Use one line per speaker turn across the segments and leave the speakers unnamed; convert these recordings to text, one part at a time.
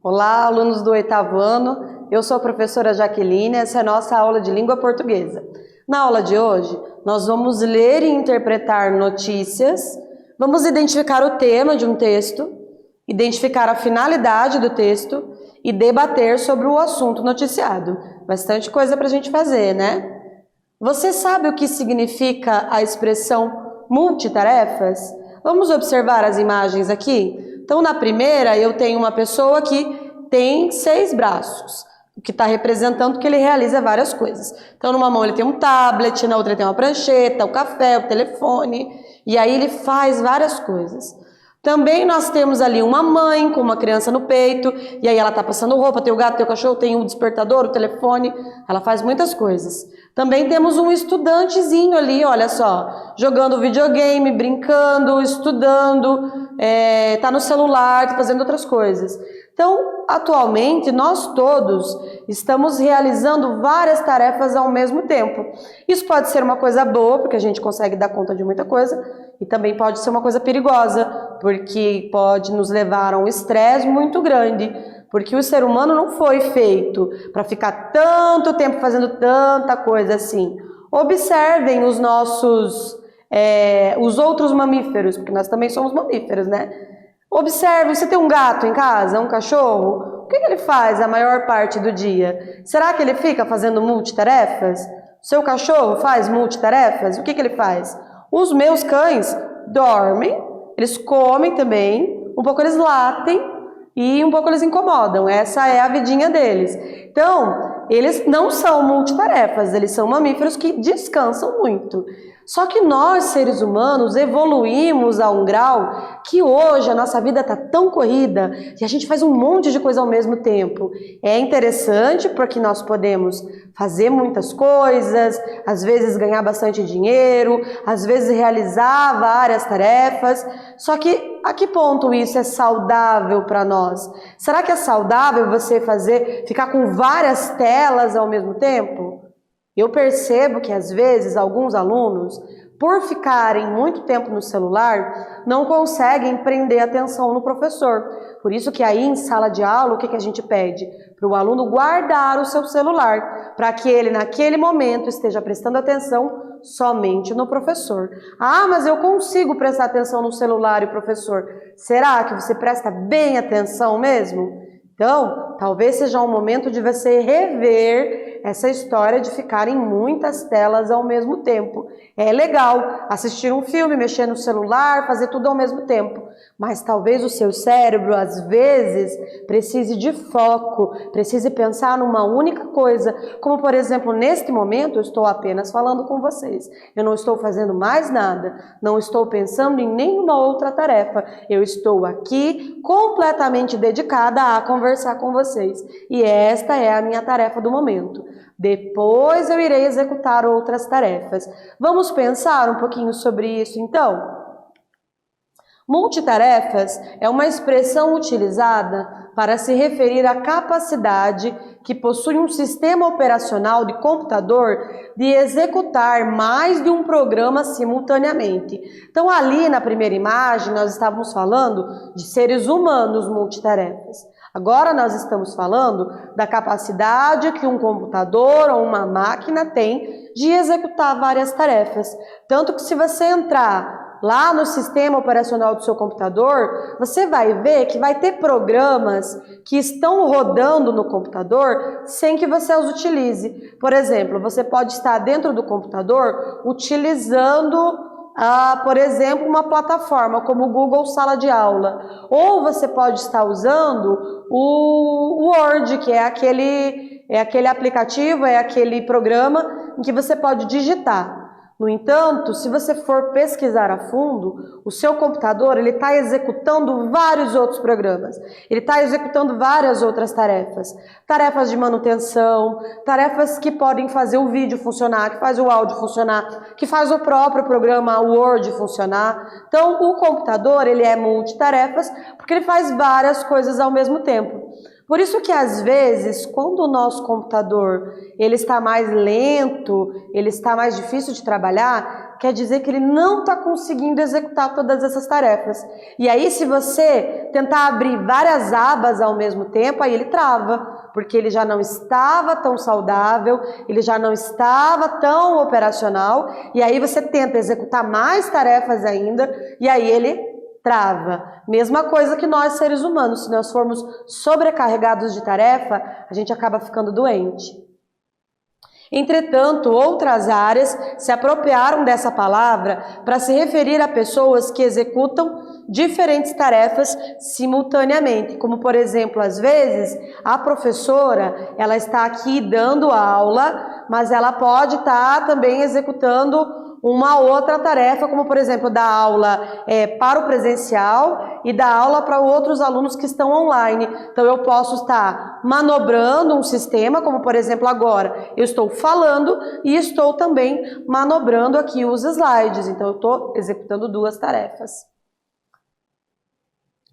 Olá, alunos do 8º ano, eu sou a professora Jaqueline, essa é a nossa aula de língua portuguesa. Na aula de hoje, nós vamos ler e interpretar notícias, vamos identificar o tema de um texto, identificar a finalidade do texto e debater sobre o assunto noticiado. Bastante coisa para a gente fazer, né? Você sabe o que significa a expressão multitarefas? Vamos observar as imagens aqui? Então, na primeira, eu tenho uma pessoa que tem 6 braços, o que está representando que ele realiza várias coisas. Então, numa mão ele tem um tablet, na outra ele tem uma prancheta, o café, o telefone, e aí ele faz várias coisas. Também nós temos ali uma mãe com uma criança no peito, e aí ela está passando roupa, tem o gato, tem o cachorro, tem o despertador, o telefone, ela faz muitas coisas. Também temos um estudantezinho ali, olha só, jogando videogame, brincando, estudando, tá no celular, tá fazendo outras coisas. Então, atualmente, nós todos estamos realizando várias tarefas ao mesmo tempo. Isso pode ser uma coisa boa, porque a gente consegue dar conta de muita coisa, e também pode ser uma coisa perigosa, porque pode nos levar a um estresse muito grande, porque o ser humano não foi feito para ficar tanto tempo fazendo tanta coisa assim. Observem os outros mamíferos, porque nós também somos mamíferos, né? Observe, você tem um gato em casa, um cachorro, o que ele faz a maior parte do dia? Será que ele fica fazendo multitarefas? O seu cachorro faz multitarefas? O que ele faz? Os meus cães dormem, eles comem também, um pouco eles latem e um pouco eles incomodam. Essa é a vidinha deles. Então, eles não são multitarefas, eles são mamíferos que descansam muito. Só que nós, seres humanos, evoluímos a um grau que hoje a nossa vida está tão corrida e a gente faz um monte de coisa ao mesmo tempo. É interessante porque nós podemos fazer muitas coisas, às vezes ganhar bastante dinheiro, às vezes realizar várias tarefas. Só que a que ponto isso é saudável para nós? Será que é saudável você ficar com várias telas ao mesmo tempo? Eu percebo que às vezes alguns alunos, por ficarem muito tempo no celular, não conseguem prender atenção no professor. Por isso que aí em sala de aula, o que a gente pede? Para o aluno guardar o seu celular, para que ele naquele momento esteja prestando atenção somente no professor. Ah, mas eu consigo prestar atenção no celular e professor. Será que você presta bem atenção mesmo? Então, talvez seja um momento de você rever essa história de ficar em muitas telas ao mesmo tempo. É legal assistir um filme, mexer no celular, fazer tudo ao mesmo tempo, mas talvez o seu cérebro, às vezes, precise de foco, precise pensar numa única coisa, como, por exemplo, neste momento eu estou apenas falando com vocês. Eu não estou fazendo mais nada, não estou pensando em nenhuma outra tarefa. Eu estou aqui completamente dedicada a conversar com vocês. E esta é a minha tarefa do momento. Depois eu irei executar outras tarefas. Vamos pensar um pouquinho sobre isso, então? Multitarefas é uma expressão utilizada para se referir à capacidade que possui um sistema operacional de computador de executar mais de um programa simultaneamente. Então, ali na primeira imagem, nós estávamos falando de seres humanos multitarefas. Agora nós estamos falando da capacidade que um computador ou uma máquina tem de executar várias tarefas. Tanto que se você entrar lá no sistema operacional do seu computador, você vai ver que vai ter programas que estão rodando no computador sem que você os utilize. Por exemplo, você pode estar dentro do computador utilizando por exemplo, uma plataforma como o Google Sala de Aula, ou você pode estar usando o Word, que é aquele aplicativo, é aquele programa em que você pode digitar. No entanto, se você for pesquisar a fundo, o seu computador ele está executando vários outros programas, ele está executando várias outras tarefas, tarefas de manutenção, tarefas que podem fazer o vídeo funcionar, que faz o áudio funcionar, que faz o próprio programa Word funcionar. Então, o computador ele é multitarefas porque ele faz várias coisas ao mesmo tempo. Por isso que às vezes, quando o nosso computador ele está mais lento, ele está mais difícil de trabalhar, quer dizer que ele não está conseguindo executar todas essas tarefas. E aí, se você tentar abrir várias abas ao mesmo tempo, aí ele trava, porque ele já não estava tão saudável, ele já não estava tão operacional, e aí você tenta executar mais tarefas ainda, e aí ele trava. Mesma coisa que nós, seres humanos, se nós formos sobrecarregados de tarefa, a gente acaba ficando doente. Entretanto, outras áreas se apropriaram dessa palavra para se referir a pessoas que executam diferentes tarefas simultaneamente, como por exemplo, às vezes, a professora, ela está aqui dando aula, mas ela pode estar também executando uma outra tarefa, como por exemplo, dar aula para o presencial e dar aula para outros alunos que estão online. Então eu posso estar manobrando um sistema, como por exemplo agora, eu estou falando e estou também manobrando aqui os slides, então eu estou executando duas tarefas.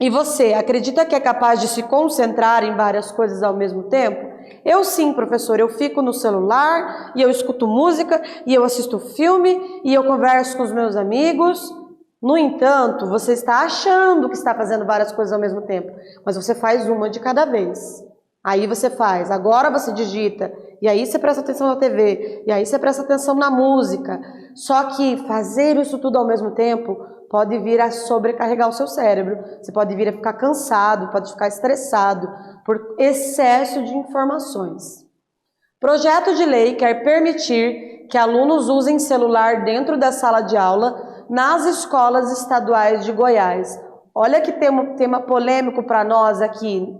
E você, acredita que é capaz de se concentrar em várias coisas ao mesmo tempo? Eu sim, professor, eu fico no celular e eu escuto música e eu assisto filme e eu converso com os meus amigos. No entanto, você está achando que está fazendo várias coisas ao mesmo tempo, mas você faz uma de cada vez. Aí você faz, agora você digita, e aí você presta atenção na TV, e aí você presta atenção na música. Só que fazer isso tudo ao mesmo tempo pode vir a sobrecarregar o seu cérebro, você pode vir a ficar cansado, pode ficar estressado por excesso de informações. Projeto de lei quer permitir que alunos usem celular dentro da sala de aula nas escolas estaduais de Goiás. Olha que tema polêmico para nós aqui.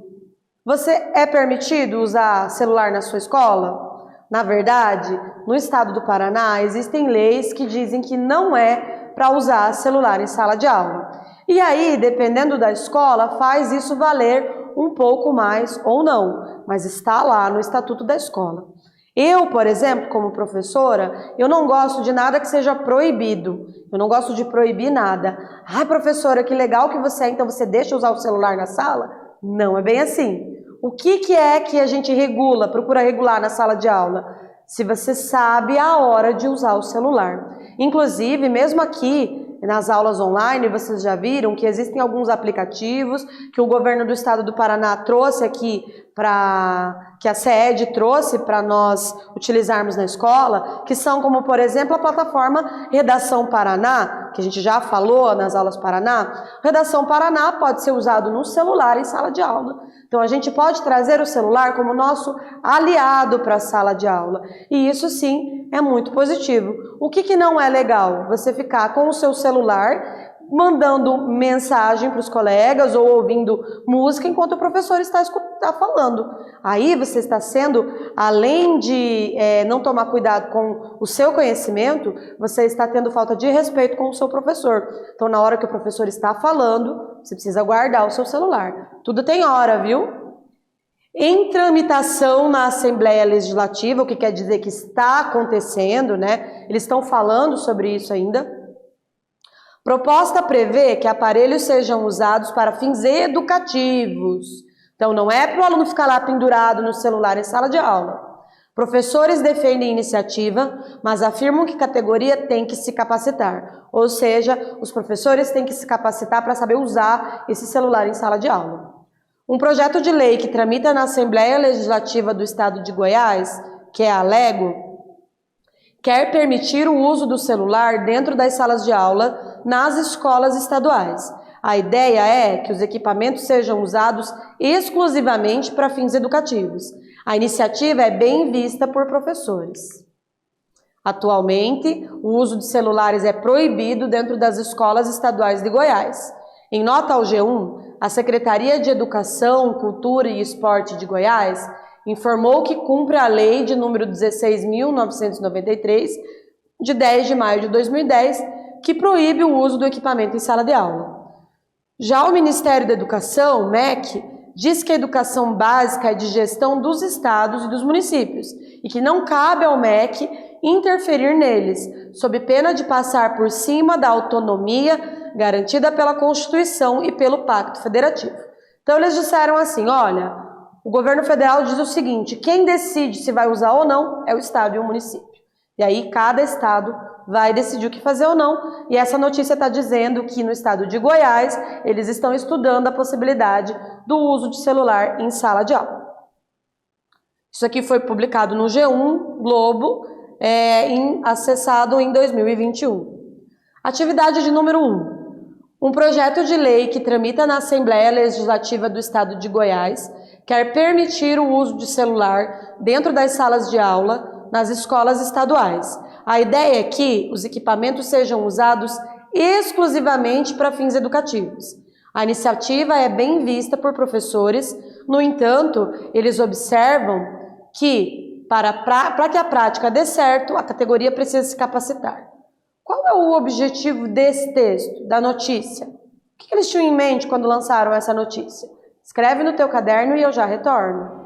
Você é permitido usar celular na sua escola? Na verdade, no estado do Paraná existem leis que dizem que não é para usar celular em sala de aula. E aí, dependendo da escola, faz isso valer um pouco mais ou não, mas está lá no estatuto da escola. Eu, por exemplo, como professora, eu não gosto de nada que seja proibido. Eu não gosto de proibir nada. Ai, professora, que legal que você é, então você deixa usar o celular na sala? Não é bem assim. O que é que a gente regula, procura regular na sala de aula? Se você sabe a hora de usar o celular. Inclusive, mesmo aqui nas aulas online, vocês já viram que existem alguns aplicativos que o governo do estado do Paraná trouxe aqui, que a CED trouxe para nós utilizarmos na escola, que são como, por exemplo, a plataforma Redação Paraná, que a gente já falou nas aulas Paraná. Redação Paraná pode ser usado no celular em sala de aula. Então a gente pode trazer o celular como nosso aliado para a sala de aula. E isso sim é muito positivo. O que não é legal? Você ficar com o seu celular mandando mensagem para os colegas ou ouvindo música enquanto o professor está falando. Aí você está sendo, além de não tomar cuidado com o seu conhecimento, você está tendo falta de respeito com o seu professor. Então, na hora que o professor está falando, você precisa guardar o seu celular. Tudo tem hora, viu? Em tramitação na Assembleia Legislativa, o que quer dizer que está acontecendo, né? Eles estão falando sobre isso ainda. Proposta prevê que aparelhos sejam usados para fins educativos. Então, não é para o aluno ficar lá pendurado no celular em sala de aula. Professores defendem iniciativa, mas afirmam que categoria tem que se capacitar. Ou seja, os professores têm que se capacitar para saber usar esse celular em sala de aula. Um projeto de lei que tramita na Assembleia Legislativa do Estado de Goiás, que é a Lego, quer permitir o uso do celular dentro das salas de aula nas escolas estaduais. A ideia é que os equipamentos sejam usados exclusivamente para fins educativos. A iniciativa é bem vista por professores. Atualmente, o uso de celulares é proibido dentro das escolas estaduais de Goiás. Em nota ao G1, a Secretaria de Educação, Cultura e Esporte de Goiás informou que cumpre a lei de número 16.993, de 10 de maio de 2010, que proíbe o uso do equipamento em sala de aula. Já o Ministério da Educação, MEC, diz que a educação básica é de gestão dos estados e dos municípios e que não cabe ao MEC interferir neles, sob pena de passar por cima da autonomia garantida pela Constituição e pelo Pacto Federativo. Então eles disseram assim, olha, o governo federal diz o seguinte, quem decide se vai usar ou não é o estado e o município. E aí cada estado vai decidir o que fazer ou não. E essa notícia está dizendo que no estado de Goiás, eles estão estudando a possibilidade do uso de celular em sala de aula. Isso aqui foi publicado no G1 Globo, acessado em 2021. Atividade de número 1. Um projeto de lei que tramita na Assembleia Legislativa do Estado de Goiás quer permitir o uso de celular dentro das salas de aula nas escolas estaduais. A ideia é que os equipamentos sejam usados exclusivamente para fins educativos. A iniciativa é bem vista por professores, no entanto, eles observam que para que a prática dê certo, a categoria precisa se capacitar. Qual é o objetivo desse texto, da notícia? O que eles tinham em mente quando lançaram essa notícia? Escreve no teu caderno e eu já retorno.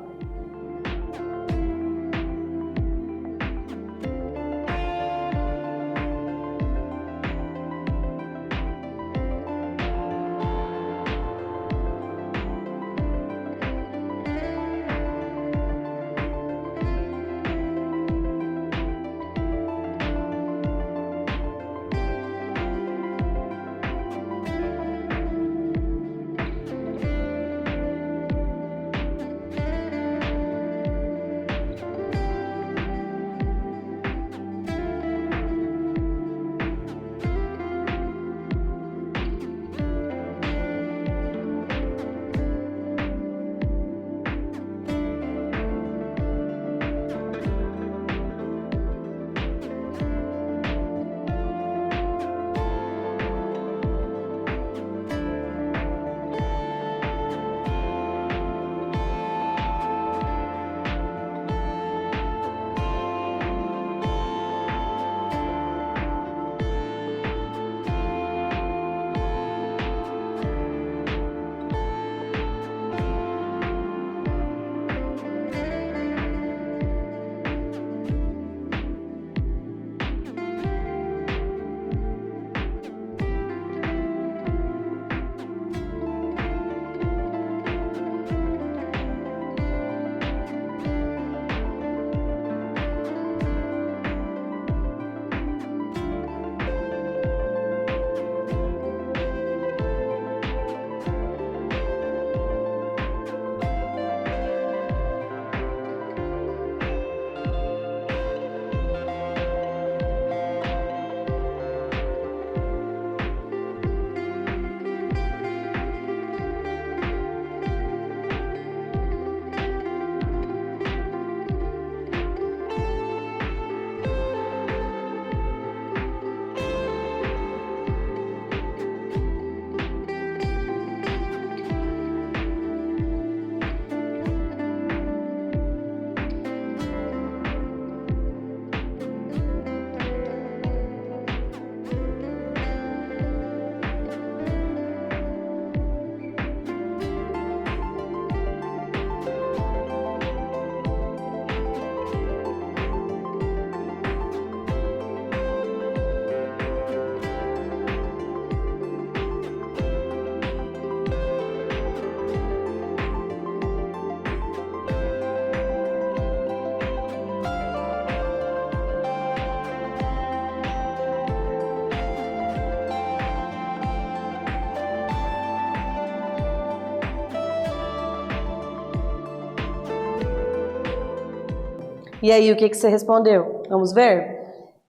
E aí, o que você respondeu? Vamos ver?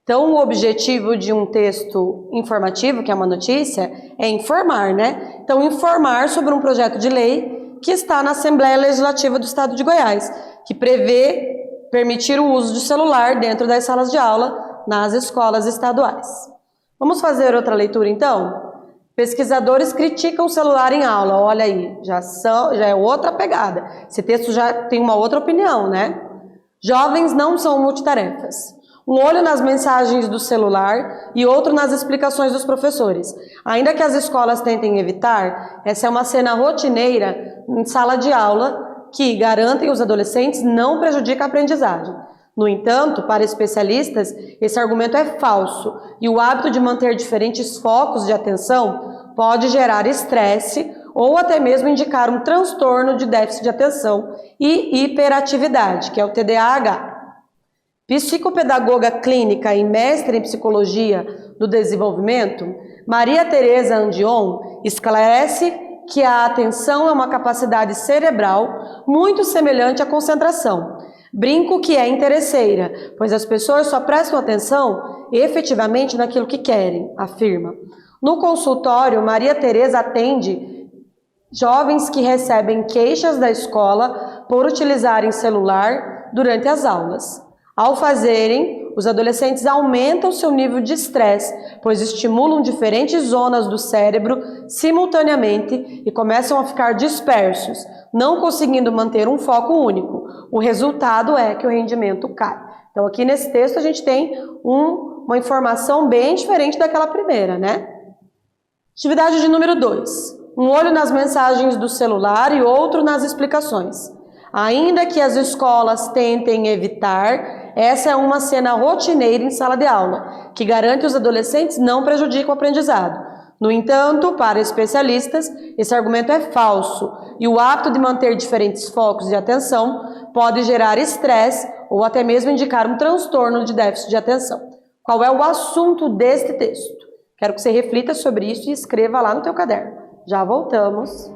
Então, o objetivo de um texto informativo, que é uma notícia, é informar, né? Então, informar sobre um projeto de lei que está na Assembleia Legislativa do Estado de Goiás, que prevê permitir o uso de celular dentro das salas de aula nas escolas estaduais. Vamos fazer outra leitura, então? Pesquisadores criticam o celular em aula. Olha aí, já é outra pegada. Esse texto já tem uma outra opinião, né? Jovens não são multitarefas. Um olho nas mensagens do celular e outro nas explicações dos professores. Ainda que as escolas tentem evitar, essa é uma cena rotineira em sala de aula que, garantem os adolescentes, não prejudica a aprendizagem. No entanto, para especialistas, esse argumento é falso e o hábito de manter diferentes focos de atenção pode gerar estresse ou até mesmo indicar um transtorno de déficit de atenção e hiperatividade, que é o TDAH. Psicopedagoga clínica e mestre em psicologia do desenvolvimento, Maria Teresa Andion esclarece que a atenção é uma capacidade cerebral muito semelhante à concentração. Brinco que é interesseira, pois as pessoas só prestam atenção efetivamente naquilo que querem, afirma. No consultório, Maria Teresa atende jovens que recebem queixas da escola por utilizarem celular durante as aulas. Ao fazerem, os adolescentes aumentam seu nível de estresse, pois estimulam diferentes zonas do cérebro simultaneamente e começam a ficar dispersos, não conseguindo manter um foco único. O resultado é que o rendimento cai. Então aqui nesse texto a gente tem uma informação bem diferente daquela primeira, né? Atividade de número 2. Um olho nas mensagens do celular e outro nas explicações. Ainda que as escolas tentem evitar, essa é uma cena rotineira em sala de aula, que garante que os adolescentes não prejudicam o aprendizado. No entanto, para especialistas, esse argumento é falso e o hábito de manter diferentes focos de atenção pode gerar estresse ou até mesmo indicar um transtorno de déficit de atenção. Qual é o assunto deste texto? Quero que você reflita sobre isso e escreva lá no teu caderno. Já voltamos.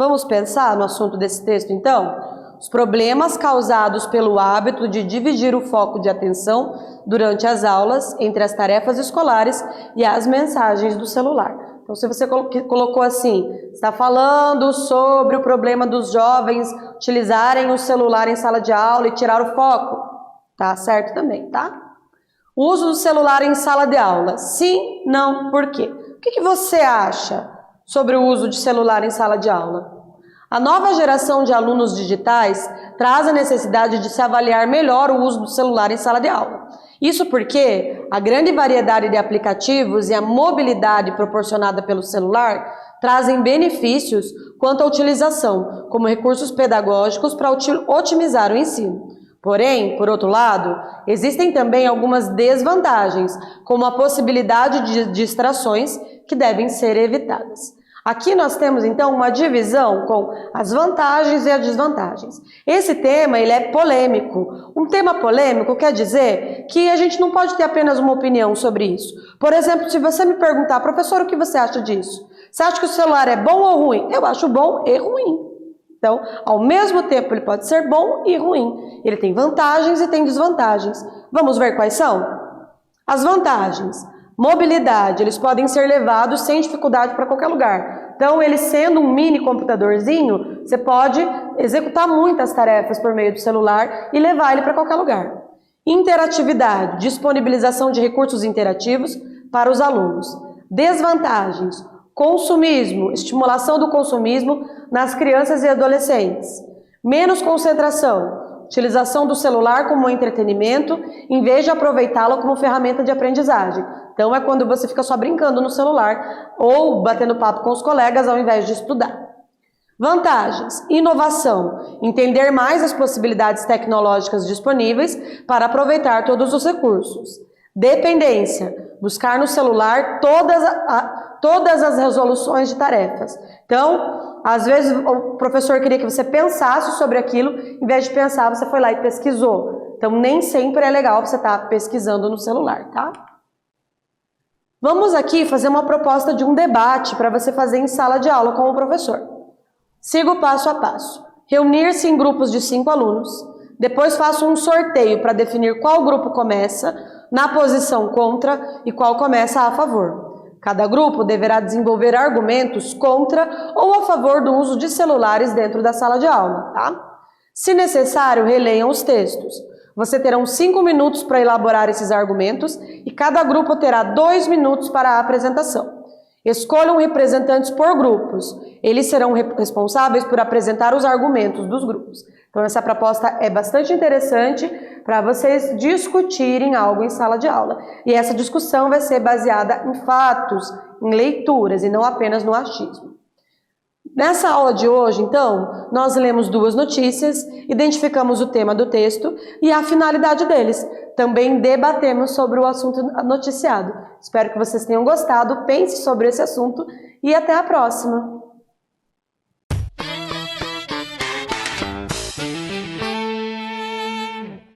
Vamos pensar no assunto desse texto, então? Os problemas causados pelo hábito de dividir o foco de atenção durante as aulas entre as tarefas escolares e as mensagens do celular. Então, Então, se você colocou assim, está falando sobre o problema dos jovens utilizarem o celular em sala de aula e tirar o foco, tá certo também, tá? O uso do celular em sala de aula, sim, não, por quê? O que você acha sobre o uso de celular em sala de aula? A nova geração de alunos digitais traz a necessidade de se avaliar melhor o uso do celular em sala de aula. Isso porque a grande variedade de aplicativos e a mobilidade proporcionada pelo celular trazem benefícios quanto à utilização, como recursos pedagógicos para otimizar o ensino. Porém, por outro lado, existem também algumas desvantagens, como a possibilidade de distrações que devem ser evitadas. Aqui nós temos então uma divisão com as vantagens e as desvantagens. Esse tema ele é polêmico. Um tema polêmico quer dizer que a gente não pode ter apenas uma opinião sobre isso. Por exemplo, se você me perguntar, professor, o que você acha disso? Você acha que o celular é bom ou ruim? Eu acho bom e ruim. Então, ao mesmo tempo, ele pode ser bom e ruim. Ele tem vantagens e tem desvantagens. Vamos ver quais são? As vantagens. Mobilidade, eles podem ser levados sem dificuldade para qualquer lugar. Então, ele sendo um mini computadorzinho, você pode executar muitas tarefas por meio do celular e levar ele para qualquer lugar. Interatividade, disponibilização de recursos interativos para os alunos. Desvantagens, consumismo, estimulação do consumismo nas crianças e adolescentes. Menos concentração, utilização do celular como entretenimento, em vez de aproveitá-lo como ferramenta de aprendizagem. Então, é quando você fica só brincando no celular ou batendo papo com os colegas ao invés de estudar. Vantagens: inovação, entender mais as possibilidades tecnológicas disponíveis para aproveitar todos os recursos. Dependência, buscar no celular todas as resoluções de tarefas. Então, às vezes o professor queria que você pensasse sobre aquilo, em vez de pensar, você foi lá e pesquisou. Então, nem sempre é legal você estar pesquisando no celular, tá? Vamos aqui fazer uma proposta de um debate para você fazer em sala de aula com o professor. Siga o passo a passo. Reunir-se em grupos de 5 alunos. Depois faça um sorteio para definir qual grupo começa na posição contra e qual começa a favor. Cada grupo deverá desenvolver argumentos contra ou a favor do uso de celulares dentro da sala de aula, tá? Se necessário, releiam os textos. Você terá 5 minutos para elaborar esses argumentos e cada grupo terá 2 minutos para a apresentação. Escolham representantes por grupos. Eles serão responsáveis por apresentar os argumentos dos grupos. Então, essa proposta é bastante interessante para vocês discutirem algo em sala de aula. E essa discussão vai ser baseada em fatos, em leituras e não apenas no achismo. Nessa aula de hoje, então, nós lemos 2 notícias, identificamos o tema do texto e a finalidade deles. Também debatemos sobre o assunto noticiado. Espero que vocês tenham gostado, pense sobre esse assunto e até a próxima!